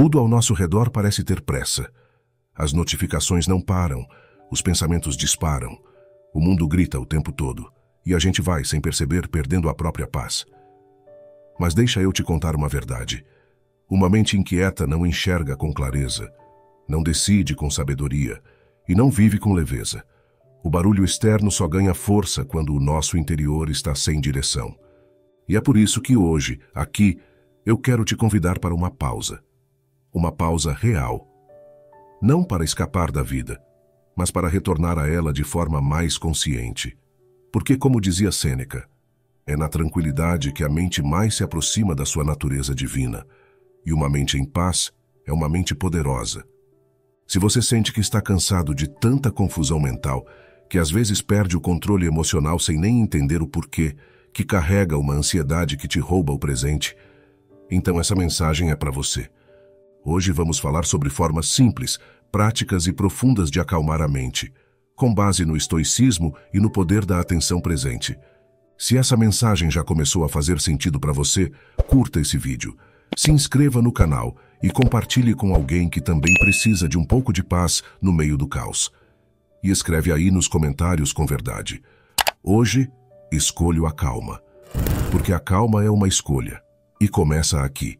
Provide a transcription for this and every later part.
Tudo ao nosso redor parece ter pressa. As notificações não param, os pensamentos disparam, o mundo grita o tempo todo, e a gente vai, sem perceber, perdendo a própria paz. Mas deixa eu te contar uma verdade. Uma mente inquieta não enxerga com clareza, não decide com sabedoria e não vive com leveza. O barulho externo só ganha força quando o nosso interior está sem direção. E é por isso que hoje, aqui, eu quero te convidar para uma pausa. Uma pausa real. Não para escapar da vida, mas para retornar a ela de forma mais consciente. Porque, como dizia Sêneca, é na tranquilidade que a mente mais se aproxima da sua natureza divina. E uma mente em paz é uma mente poderosa. Se você sente que está cansado de tanta confusão mental, que às vezes perde o controle emocional sem nem entender o porquê, que carrega uma ansiedade que te rouba o presente, então essa mensagem é para você. Hoje vamos falar sobre formas simples, práticas e profundas de acalmar a mente, com base no estoicismo e no poder da atenção presente. Se essa mensagem já começou a fazer sentido para você, curta esse vídeo, se inscreva no canal e compartilhe com alguém que também precisa de um pouco de paz no meio do caos. E escreve aí nos comentários com verdade. Hoje, escolho a calma, porque a calma é uma escolha, e começa aqui.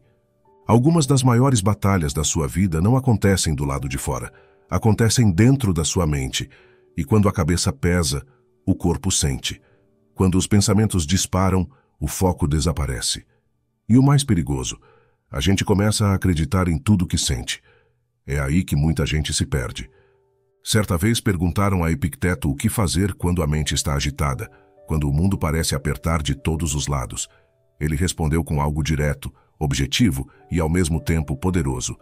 Algumas das maiores batalhas da sua vida não acontecem do lado de fora, acontecem dentro da sua mente, e quando a cabeça pesa, o corpo sente. Quando os pensamentos disparam, o foco desaparece. E o mais perigoso, a gente começa a acreditar em tudo que sente. É aí que muita gente se perde. Certa vez perguntaram a Epicteto o que fazer quando a mente está agitada, quando o mundo parece apertar de todos os lados. Ele respondeu com algo direto, objetivo e ao mesmo tempo poderoso.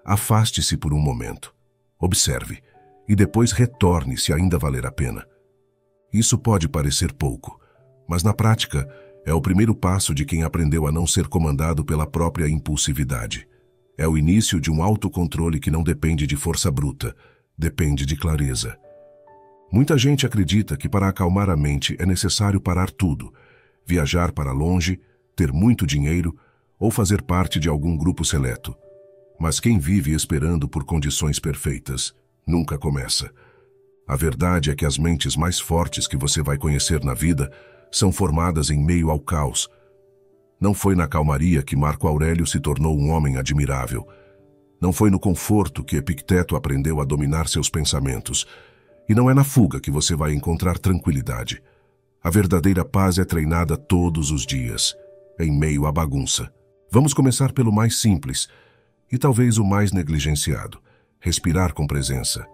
Afaste-se por um momento. Observe. E depois retorne se ainda valer a pena. Isso pode parecer pouco, mas na prática é o primeiro passo de quem aprendeu a não ser comandado pela própria impulsividade. É o início de um autocontrole que não depende de força bruta, depende de clareza. Muita gente acredita que para acalmar a mente é necessário parar tudo, viajar para longe, ter muito dinheiro ou fazer parte de algum grupo seleto. Mas quem vive esperando por condições perfeitas nunca começa. A verdade é que as mentes mais fortes que você vai conhecer na vida são formadas em meio ao caos. Não foi na calmaria que Marco Aurélio se tornou um homem admirável. Não foi no conforto que Epicteto aprendeu a dominar seus pensamentos. E não é na fuga que você vai encontrar tranquilidade. A verdadeira paz é treinada todos os dias, em meio à bagunça. Vamos começar pelo mais simples e talvez o mais negligenciado: respirar com presença.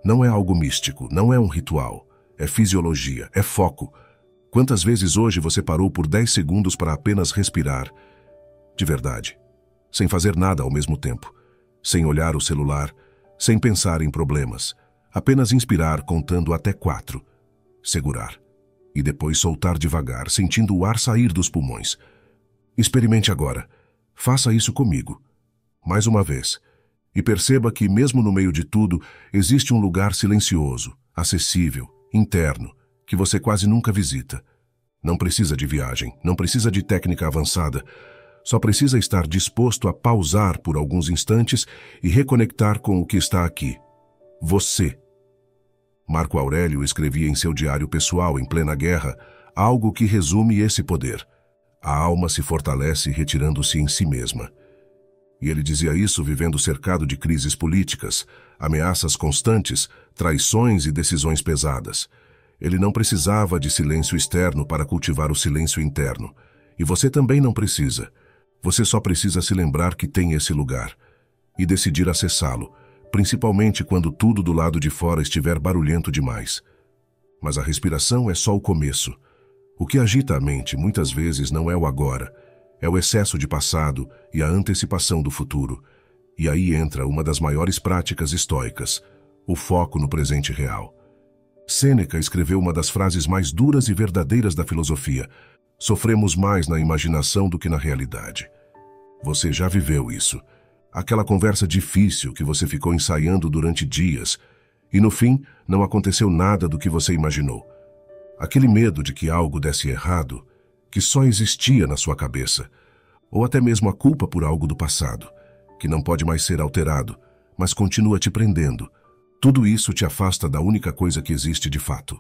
Não é algo místico, não é um ritual. É fisiologia, é foco. Quantas vezes hoje você parou por 10 segundos para apenas respirar? De verdade. Sem fazer nada ao mesmo tempo. Sem olhar o celular, sem pensar em problemas. Apenas inspirar contando até 4. Segurar. E depois soltar devagar, sentindo o ar sair dos pulmões. Experimente agora. Faça isso comigo. Mais uma vez. E perceba que, mesmo no meio de tudo, existe um lugar silencioso, acessível, interno, que você quase nunca visita. Não precisa de viagem, não precisa de técnica avançada, só precisa estar disposto a pausar por alguns instantes e reconectar com o que está aqui. Você. Marco Aurélio escrevia em seu diário pessoal em plena guerra algo que resume esse poder. A alma se fortalece retirando-se em si mesma. E ele dizia isso vivendo cercado de crises políticas, ameaças constantes, traições e decisões pesadas. Ele não precisava de silêncio externo para cultivar o silêncio interno. E você também não precisa. Você só precisa se lembrar que tem esse lugar e decidir acessá-lo, principalmente quando tudo do lado de fora estiver barulhento demais. Mas a respiração é só o começo. O que agita a mente muitas vezes não é o agora, é o excesso de passado e a antecipação do futuro. E aí entra uma das maiores práticas estoicas, o foco no presente real. Sêneca escreveu uma das frases mais duras e verdadeiras da filosofia: sofremos mais na imaginação do que na realidade. Você já viveu isso. Aquela conversa difícil que você ficou ensaiando durante dias e no fim não aconteceu nada do que você imaginou. Aquele medo de que algo desse errado, que só existia na sua cabeça, ou até mesmo a culpa por algo do passado. que não pode mais ser alterado, mas continua te prendendo. Tudo isso te afasta da única coisa que existe de fato,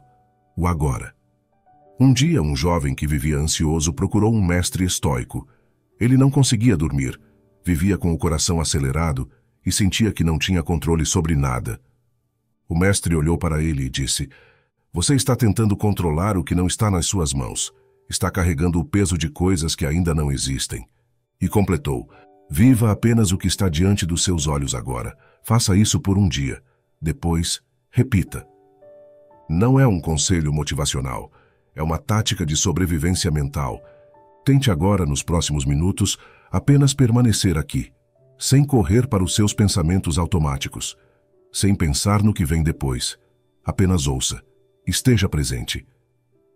o agora. Um dia, um jovem que vivia ansioso procurou um mestre estoico. Ele não conseguia dormir, vivia com o coração acelerado e sentia que não tinha controle sobre nada. O mestre olhou para ele e disse: "Você está tentando controlar o que não está nas suas mãos. Está carregando o peso de coisas que ainda não existem." E completou: "Viva apenas o que está diante dos seus olhos agora. Faça isso por um dia. Depois, repita." Não é um conselho motivacional. É uma tática de sobrevivência mental. Tente agora, nos próximos minutos, apenas permanecer aqui, sem correr para os seus pensamentos automáticos, sem pensar no que vem depois. Apenas ouça. Esteja presente.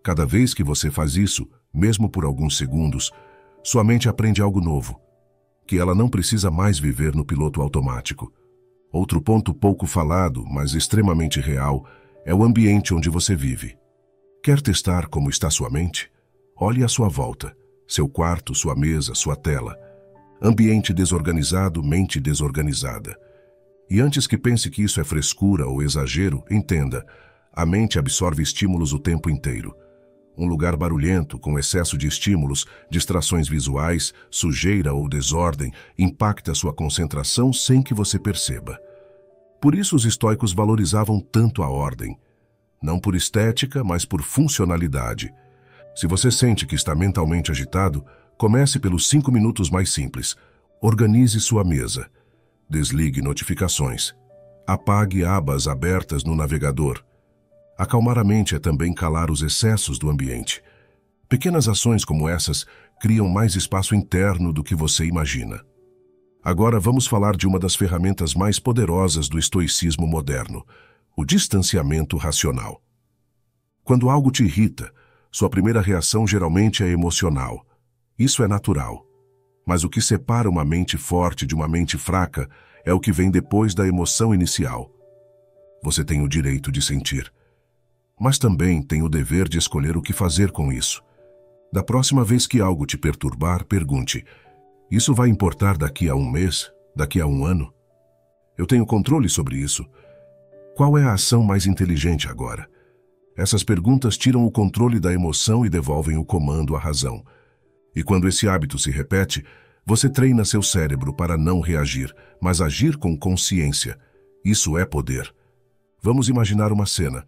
Cada vez que você faz isso, mesmo por alguns segundos, sua mente aprende algo novo, que ela não precisa mais viver no piloto automático. Outro ponto pouco falado, mas extremamente real, é o ambiente onde você vive. Quer testar como está sua mente? Olhe à sua volta. Seu quarto, sua mesa, sua tela. Ambiente desorganizado, mente desorganizada. E antes que pense que isso é frescura ou exagero, entenda, a mente absorve estímulos o tempo inteiro. Um lugar barulhento, com excesso de estímulos, distrações visuais, sujeira ou desordem, impacta sua concentração sem que você perceba. Por isso os estoicos valorizavam tanto a ordem. Não por estética, mas por funcionalidade. Se você sente que está mentalmente agitado, comece pelos 5 minutos mais simples. Organize sua mesa. Desligue notificações. Apague abas abertas no navegador. Acalmar a mente é também calar os excessos do ambiente. Pequenas ações como essas criam mais espaço interno do que você imagina. Agora vamos falar de uma das ferramentas mais poderosas do estoicismo moderno, o distanciamento racional. Quando algo te irrita, sua primeira reação geralmente é emocional. Isso é natural. Mas o que separa uma mente forte de uma mente fraca é o que vem depois da emoção inicial. Você tem o direito de sentir, mas também tem o dever de escolher o que fazer com isso. Da próxima vez que algo te perturbar, pergunte: isso vai importar daqui a um mês? Daqui a um ano? Eu tenho controle sobre isso? Qual é a ação mais inteligente agora? Essas perguntas tiram o controle da emoção e devolvem o comando à razão. E quando esse hábito se repete, você treina seu cérebro para não reagir, mas agir com consciência. Isso é poder. Vamos imaginar uma cena.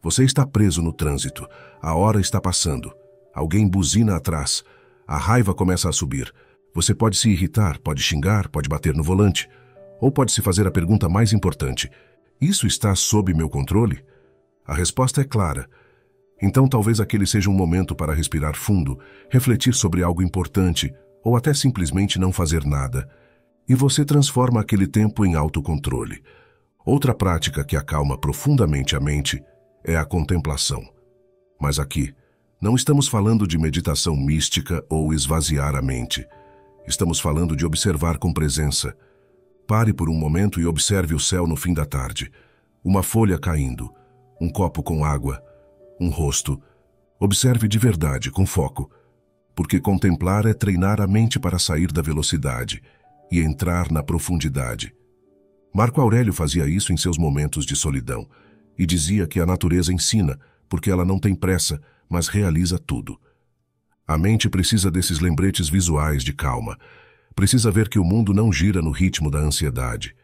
Você está preso no trânsito. A hora está passando. Alguém buzina atrás. A raiva começa a subir. Você pode se irritar, pode xingar, pode bater no volante. Ou pode se fazer a pergunta mais importante: isso está sob meu controle? A resposta é clara. Então talvez aquele seja um momento para respirar fundo, refletir sobre algo importante, ou até simplesmente não fazer nada. E você transforma aquele tempo em autocontrole. Outra prática que acalma profundamente a mente é a contemplação. Mas aqui, não estamos falando de meditação mística ou esvaziar a mente. Estamos falando de observar com presença. Pare por um momento e observe o céu no fim da tarde. Uma folha caindo, um copo com água, um rosto. Observe de verdade, com foco. Porque contemplar é treinar a mente para sair da velocidade e entrar na profundidade. Marco Aurélio fazia isso em seus momentos de solidão e dizia que a natureza ensina, porque ela não tem pressa, mas realiza tudo. A mente precisa desses lembretes visuais de calma. Precisa ver que o mundo não gira no ritmo da ansiedade.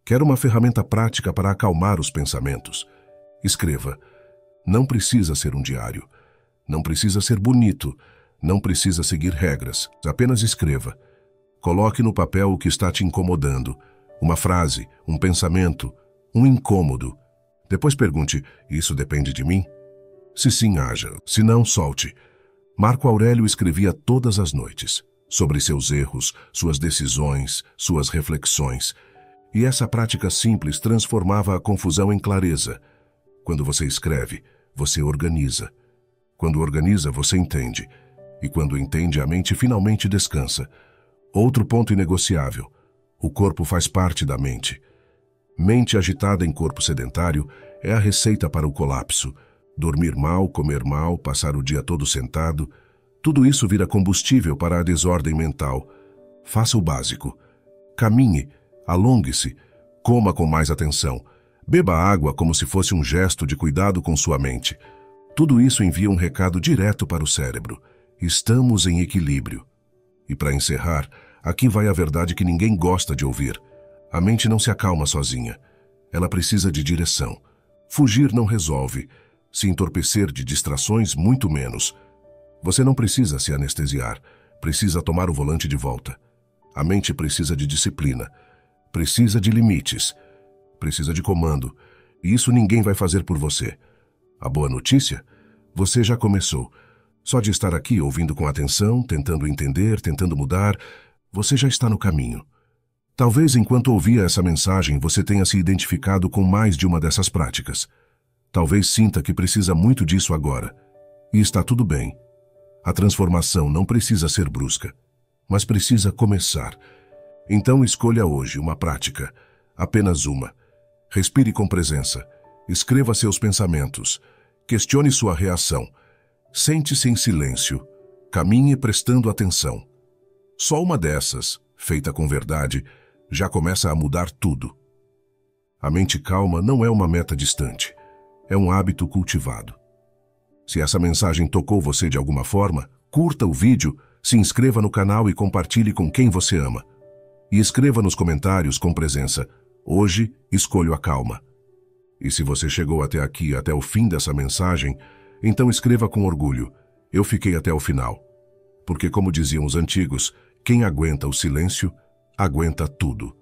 Quer uma ferramenta prática para acalmar os pensamentos? Escreva. Não precisa ser um diário. Não precisa ser bonito. Não precisa seguir regras. Apenas escreva. Coloque no papel o que está te incomodando. Uma frase, um pensamento, um incômodo. Depois pergunte: isso depende de mim? Se sim, haja. Se não, solte. Marco Aurélio escrevia todas as noites, sobre seus erros, suas decisões, suas reflexões. E essa prática simples transformava a confusão em clareza. Quando você escreve, você organiza. Quando organiza, você entende. E quando entende, a mente finalmente descansa. Outro ponto inegociável: o corpo faz parte da mente. Mente agitada em corpo sedentário é a receita para o colapso. Dormir mal, comer mal, passar o dia todo sentado, tudo isso vira combustível para a desordem mental. Faça o básico. Caminhe, alongue-se, coma com mais atenção, beba água como se fosse um gesto de cuidado com sua mente. Tudo isso envia um recado direto para o cérebro. Estamos em equilíbrio. E para encerrar, aqui vai a verdade que ninguém gosta de ouvir. A mente não se acalma sozinha. Ela precisa de direção. Fugir não resolve. Se entorpecer de distrações, muito menos. Você não precisa se anestesiar. Precisa tomar o volante de volta. A mente precisa de disciplina. Precisa de limites. Precisa de comando. E isso ninguém vai fazer por você. A boa notícia? Você já começou. Só de estar aqui ouvindo com atenção, tentando entender, tentando mudar, você já está no caminho. Talvez enquanto ouvia essa mensagem você tenha se identificado com mais de uma dessas práticas. Talvez sinta que precisa muito disso agora. E está tudo bem. A transformação não precisa ser brusca, mas precisa começar. Então escolha hoje uma prática, apenas uma. Respire com presença. Escreva seus pensamentos. Questione sua reação. Sente-se em silêncio. Caminhe prestando atenção. Só uma dessas, feita com verdade, já começa a mudar tudo. A mente calma não é uma meta distante. É um hábito cultivado. Se essa mensagem tocou você de alguma forma, curta o vídeo, se inscreva no canal e compartilhe com quem você ama. E escreva nos comentários com presença: hoje escolho a calma. E se você chegou até aqui, até o fim dessa mensagem, então escreva com orgulho: eu fiquei até o final. Porque, como diziam os antigos, quem aguenta o silêncio, aguenta tudo.